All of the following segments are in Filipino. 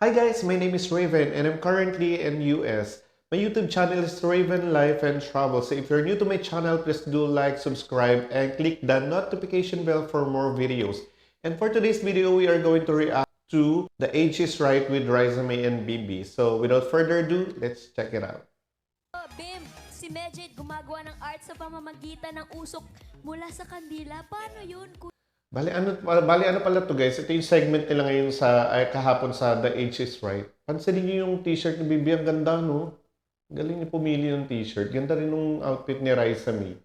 Hi guys, my name is Raven and I'm currently in US. My YouTube channel is Raven Life and Travel. So if you're new to my channel, please do like, subscribe, and click the notification bell for more videos. And for today's video, we are going to react to The Age is Right with Riza May and Bibi. So without further ado, let's check it out. Bim, si Mejid gumagawa ng art sa pamamagitan ng usok mula sa kandila. Paano yun? Bali ano pala to guys, ito yung segment nila ngayon kahapon sa The Age is Right. Pansinin niyo yung t-shirt ni Bibi, ang ganda no? Galing niya pumili ng t-shirt. Ganda rin yung outfit ni Raisa May.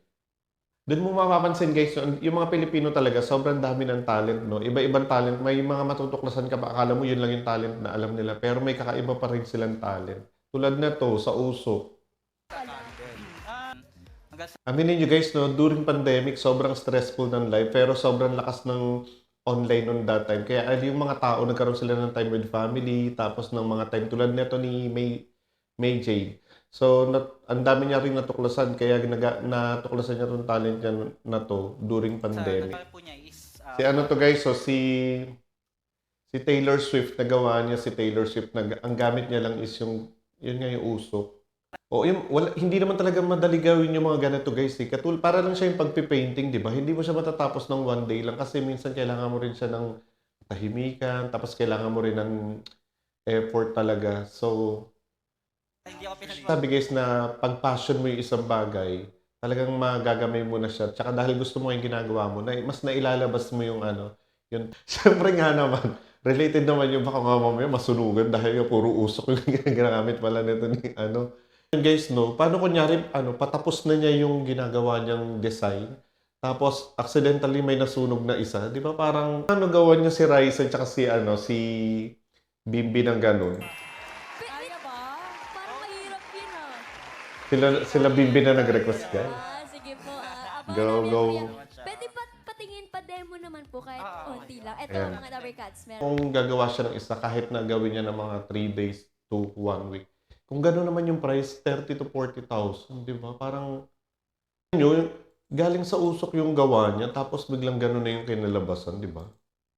Doon mo mapapansin guys, yung mga Pilipino talaga, sobrang dami ng talent, no? Iba-ibang talent. May mga matutuklasan ka pa, akala mo yun lang yung talent na alam nila. Pero may kakaiba pa rin silang talent. Tulad na to, sa uso. Aminin nyo guys, no, during pandemic, sobrang stressful ng life, pero sobrang lakas ng online noon that time. Kaya yung mga tao, nagkaroon sila ng time with family, tapos ng mga time tulad nito ni May Jade. So, ang dami niya rin natuklasan, kaya natuklasan niya itong talent niya na to during pandemic. Po niya is, Si ano to guys, so si Taylor Swift, nagawa niya si Taylor Swift, ang gamit niya lang is yun nga yung usok. O hindi naman talaga madali gawin yung mga ganito guys. Para lang siya yung pagpipainting, di ba? Hindi mo siya matatapos ng one day lang kasi minsan kailangan mo rin siya ng tahimikan, tapos kailangan mo rin ng effort talaga. So, hindi ako sabi guys na pag passion mo yung isang bagay, talagang magagamay mo na siya. Tsaka dahil gusto mo yung ginagawa mo, mas nailalabas mo yung yun. Siyempre nga naman, related naman yung baka nga mamaya masunugan dahil yung puro usok yung ginagamit pala nito ni Yun guys, no, paano kunyari, patapos na niya yung ginagawa niyang design, tapos accidentally may nasunog na isa, di ba parang, gawa niya si Raisa at si Bimbi ng ganun. Kaya ba? Parang mahirap yun ah. Sila Bimbi na nag-request guys. Sige po. Go, go. Pwede patingin pa demo naman po kahit konti lang. Ito Ayan. mga Dabber Cats. Meron. Kung gagawa siya ng isa, kahit na gawin niya ng mga 3 days to 1 week. Kung gano'n naman yung price, 30 to 40,000, di ba? Parang, yun, galing sa usok yung gawa niya, tapos biglang gano'n na yung kinalabasan, di ba?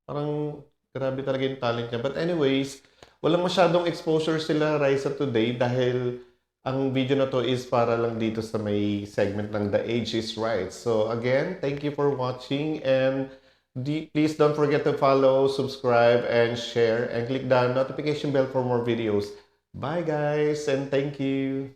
Parang, grabe talaga yung talent niya. But anyways, walang masyadong exposure sila Raisa today dahil ang video na to is para lang dito sa may segment ng The Age is Right. So again, thank you for watching and please don't forget to follow, subscribe, and share, and click the notification bell for more videos. Bye guys, and thank you.